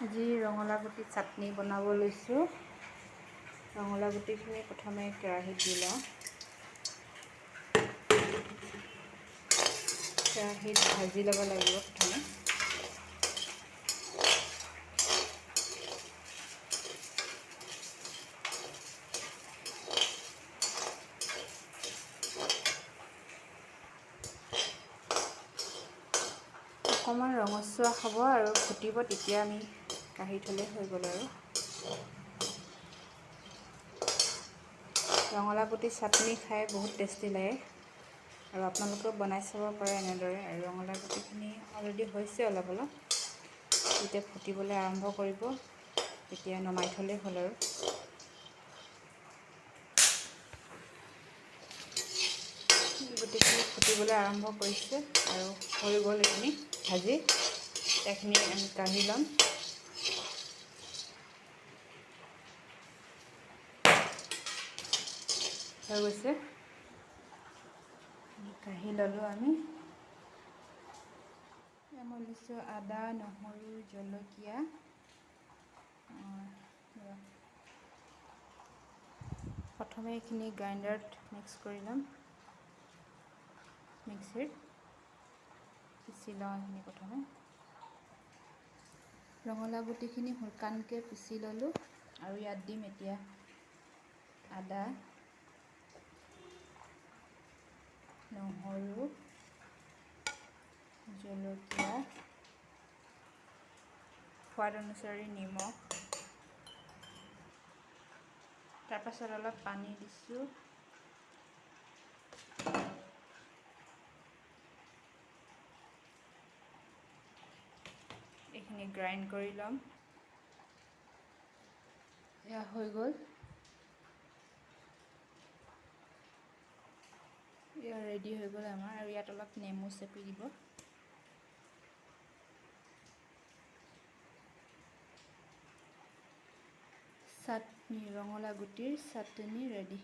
আজি ৰঙালাও গুটি চাটনি বনাব লৈছোঁ। ৰঙালাও গুটিখিনি প্ৰথমে কেৰাহীত দি লওঁ। কেৰাহীত ভাজি ল'ব লাগিব প্ৰথমে। অকণমান ৰঙচুৱা হ'ব আৰু ফুটিব, তেতিয়া আমি কাঢ়ি থ'লে হৈ গ'ল আৰু। ৰঙালাও গুটি চাটনি খাই বহুত টেষ্টি লাগে আৰু আপোনালোকেও বনাই চাব পাৰে এনেদৰে। আৰু ৰঙালাও গুটিখিনি অলৰেডি হৈছে অলপ অলপ, যেতিয়া ফুটিবলৈ আৰম্ভ কৰিব তেতিয়া নমাই থ'লেই হ'ল আৰু। গুটিখিনি ফুটিবলৈ আৰম্ভ কৰিছে আৰু হৈ গ'ল এইখিনি ভাজি। এইখিনি আমি কাঢ়ি ল'ম। হৈ গৈছে, কাঢ়ি ল'লোঁ আমি। মই লৈছোঁ আদা, নহৰু, জলকীয়া। প্ৰথমে এইখিনি গ্ৰাইণ্ডাৰত মিক্স কৰি ল'ম। মিক্সিত পিচি লওঁ এইখিনি প্ৰথমে। ৰঙালাও গুটিখিনি শুকানকৈ পিচি ল'লোঁ আৰু ইয়াত দিম এতিয়া আদা, নহৰু, জলকীয়া, সোৱাদ অনুসৰি নিমখ, তাৰপাছত অলপ পানী দিছোঁ। এইখিনি গ্ৰাইণ্ড কৰি ল'ম। এয়া হৈ গ'ল। এয়া ৰেডি হৈ গ'ল আমাৰ। আৰু ইয়াত অলপ নেমু চেপি দিব। চাটনি, ৰঙালাও গুটিৰ চাটনি ৰেডি।